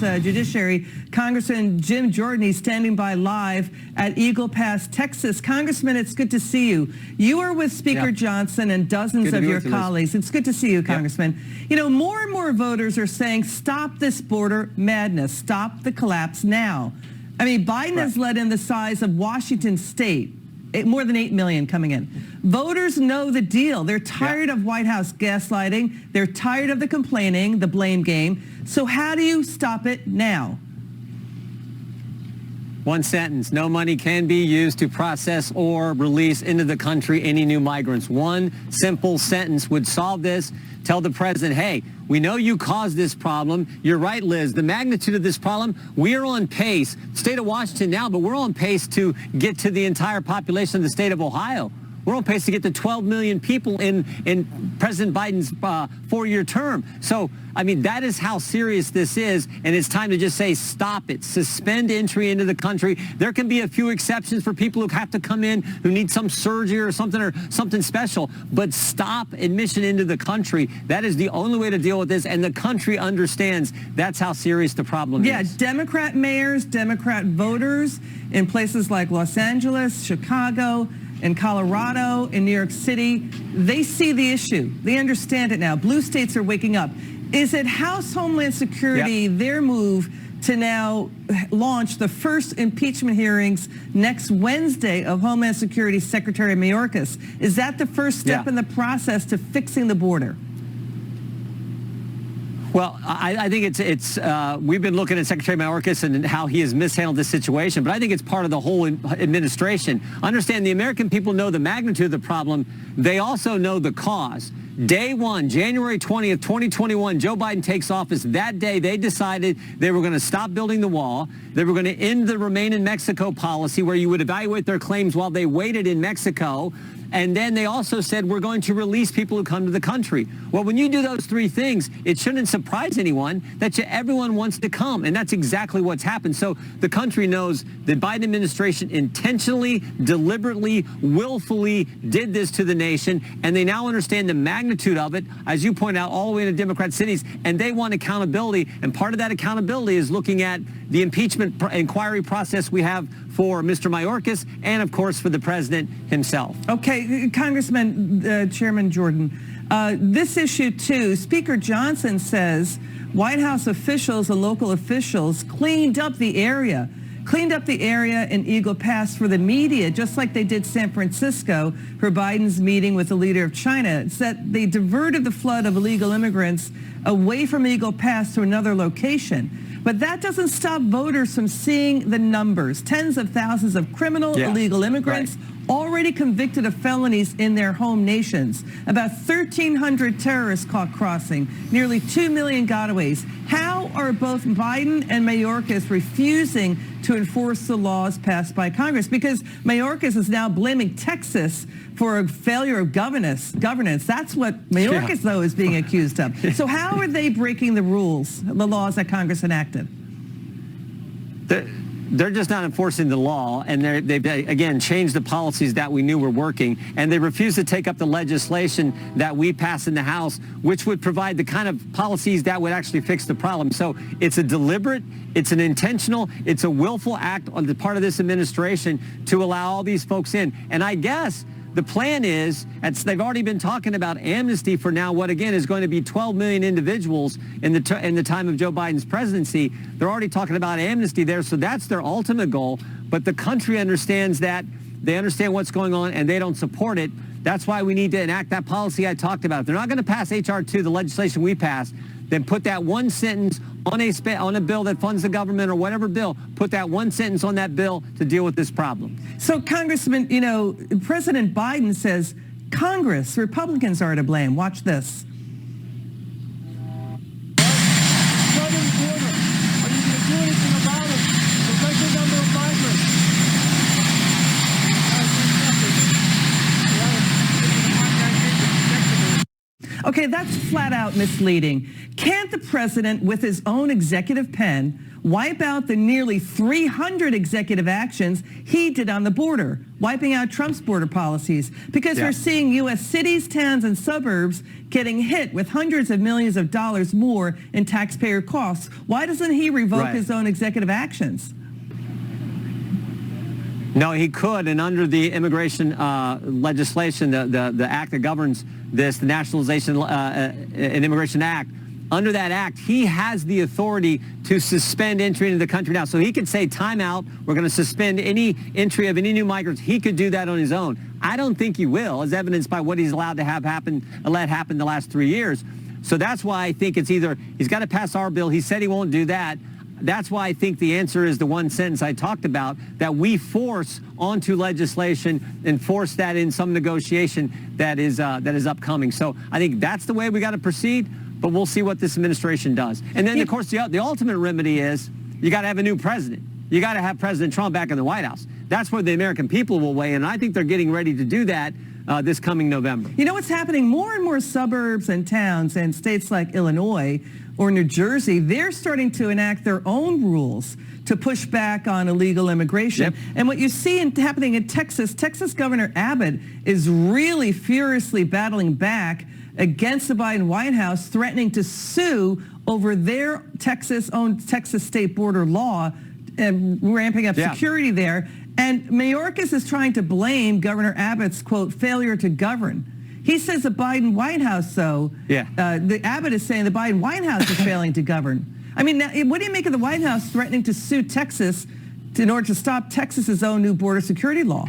House Judiciary. Congressman Jim Jordan, he's standing by live at Eagle Pass, Texas. Congressman, it's good to see you. You are with Speaker Johnson and dozens of your colleagues. It's good to see you, Congressman. You know, more and more voters are saying, stop this border madness. Stop the collapse now. I mean, Biden has let in the size of Washington State. More than 8 million coming in. Voters know the deal. They're tired of White House gaslighting. They're tired of the complaining, the blame game. So how do you stop it now? One sentence: no money can be used to process or release into the country any new migrants. One simple sentence would solve this. Tell the president, hey, we know you caused this problem. You're right, Liz. The magnitude of this problem, we are on pace, state of Washington now, but we're on pace to get to the entire population of the state of Ohio. We're on pace to get to 12 million people in President Biden's 4-year term. So, I mean, that is how serious this is, and it's time to just say, stop it. Suspend entry into the country. There can be a few exceptions for people who have to come in, who need some surgery or something special, but stop admission into the country. That is the only way to deal with this, and the country understands that's how serious the problem is. Yeah, Democrat mayors, Democrat voters in places like Los Angeles, Chicago, in Colorado, in New York City, they see the issue. They understand it now. Blue states are waking up. Is it House Homeland Security, their move to now launch the first impeachment hearings next Wednesday of Homeland Security Secretary Mayorkas? Is that the first step in the process to fixing the border? Well, I think we've been looking at Secretary Mayorkas and how he has mishandled this situation, but I think it's part of the whole administration. Understand, the American people know the magnitude of the problem. They also know the cause. Day one, January 20th, 2021, Joe Biden takes office. That day, they decided they were going to stop building the wall. They were going to end the Remain in Mexico policy, where you would evaluate their claims while they waited in Mexico. And then they also said, we're going to release people who come to the country. Well, when you do those three things, it shouldn't surprise anyone that everyone wants to come. And that's exactly what's happened. So the country knows the Biden administration intentionally, deliberately, willfully did this to the nation. And they now understand the magnitude of it, as you point out, all the way into Democrat cities. And they want accountability. And part of that accountability is looking at the impeachment inquiry process we have for Mr. Mayorkas and, of course, for the president himself. Okay, Congressman, Chairman Jordan, this issue, too, Speaker Johnson says White House officials and local officials cleaned up the area in Eagle Pass for the media, just like they did San Francisco for Biden's meeting with the leader of China. It's that they diverted the flood of illegal immigrants away from Eagle Pass to another location. But that doesn't stop voters from seeing the numbers. Tens of thousands of criminal illegal immigrants already convicted of felonies in their home nations. About 1,300 terrorists caught crossing, nearly 2 million gotaways. How are both Biden and Mayorkas refusing to enforce the laws passed by Congress? Because Mayorkas is now blaming Texas for a failure of governance. That's what Mayorkas, though, is being accused of. So how are they breaking the rules, the laws that Congress enacted? They're just not enforcing the law, and they've, again, changed the policies that we knew were working, and they refuse to take up the legislation that we passed in the House, which would provide the kind of policies that would actually fix the problem. So it's a deliberate, it's an intentional, it's a willful act on the part of this administration to allow all these folks in. And I guess the plan is, they've already been talking about amnesty for now what, again, is going to be 12 million individuals in the time of Joe Biden's presidency. They're already talking about amnesty there, so that's their ultimate goal. But the country understands that. They understand what's going on, and they don't support it. That's why we need to enact that policy I talked about. If they're not going to pass H.R. 2, the legislation we passed, then put that one sentence on a bill that funds the government or whatever bill, put that one sentence on that bill to deal with this problem. So, Congressman, you know, President Biden says Congress, Republicans are to blame. Watch this. Okay, that's flat out misleading. Can't the president, with his own executive pen, wipe out the nearly 300 executive actions he did on the border, wiping out Trump's border policies? Because we're seeing U.S. cities, towns, and suburbs getting hit with hundreds of millions of dollars more in taxpayer costs. Why doesn't he revoke his own executive actions? No, he could, and under the immigration legislation, the act that governs this, the Nationalization and Immigration Act, under that act, he has the authority to suspend entry into the country now. So he could say, time out, we're going to suspend any entry of any new migrants. He could do that on his own. I don't think he will, as evidenced by what he's allowed to have happen, let happen the last 3 years. So that's why I think it's either he's got to pass our bill. He said he won't do that. That's why I think the answer is the one sentence I talked about, that we force onto legislation and force that in some negotiation that is upcoming. So I think that's the way we got to proceed, but we'll see what this administration does. And then, of course, the ultimate remedy is you got to have a new president. You got to have President Trump back in the White House. That's where the American people will weigh in, and I think they're getting ready to do that this coming November. You know what's happening? More and more suburbs and towns and states like Illinois or New Jersey, they're starting to enact their own rules to push back on illegal immigration. Yep. And what you see happening in Texas Governor Abbott is really furiously battling back against the Biden White House, threatening to sue over their Texas state border law and ramping up security there. And Mayorkas is trying to blame Governor Abbott's, quote, failure to govern. He says the Biden White House, though, the Abbott is saying the Biden White House is failing to govern. I mean, now, what do you make of the White House threatening to sue Texas in order to stop Texas's own new border security law?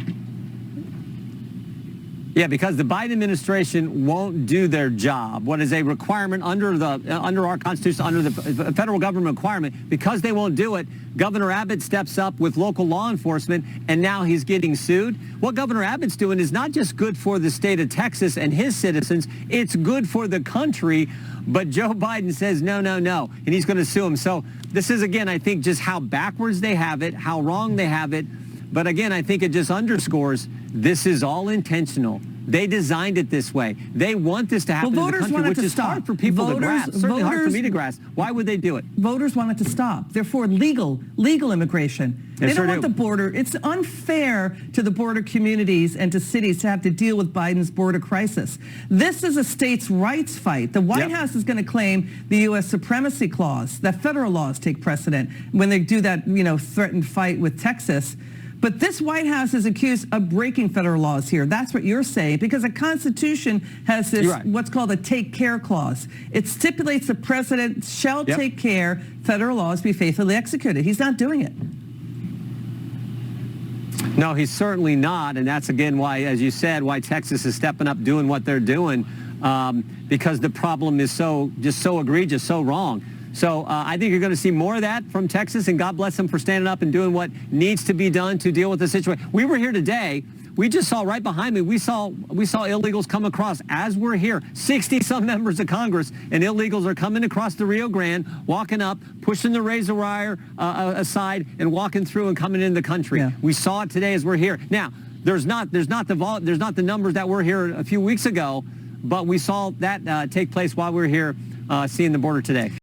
Yeah, because the Biden administration won't do their job. What is a requirement under our Constitution, under the federal government requirement, because they won't do it, Governor Abbott steps up with local law enforcement, and now he's getting sued. What Governor Abbott's doing is not just good for the state of Texas and his citizens, it's good for the country. But Joe Biden says, no, no, no, and he's going to sue him. So this is, again, I think, just how backwards they have it, how wrong they have it. But again, I think it just underscores this is all intentional. They designed it this way. They want this to happen in the country, which is hard for people to grasp. Certainly hard for me to grasp. Why would they do it? Voters want it to stop. They're for legal immigration. They don't want the border. It's unfair to the border communities and to cities to have to deal with Biden's border crisis. This is a states' rights fight. The White House is going to claim the U.S. Supremacy Clause, that federal laws take precedent when they do that, threatened fight with Texas. But this White House is accused of breaking federal laws here. That's what you're saying, because the Constitution has this what's called a take care clause. It stipulates the president shall take care federal laws be faithfully executed. He's not doing it. No, he's certainly not. And that's, again, why, as you said, why Texas is stepping up doing what they're doing, because the problem is so egregious, so wrong. So I think you're going to see more of that from Texas, and God bless them for standing up and doing what needs to be done to deal with the situation. We were here today. We just saw right behind me, we saw illegals come across as we're here. 60-some members of Congress, and illegals are coming across the Rio Grande, walking up, pushing the razor wire aside, and walking through and coming into the country. Yeah. We saw it today as we're here. Now, there's not the numbers that were here a few weeks ago, but we saw that take place while we were here seeing the border today.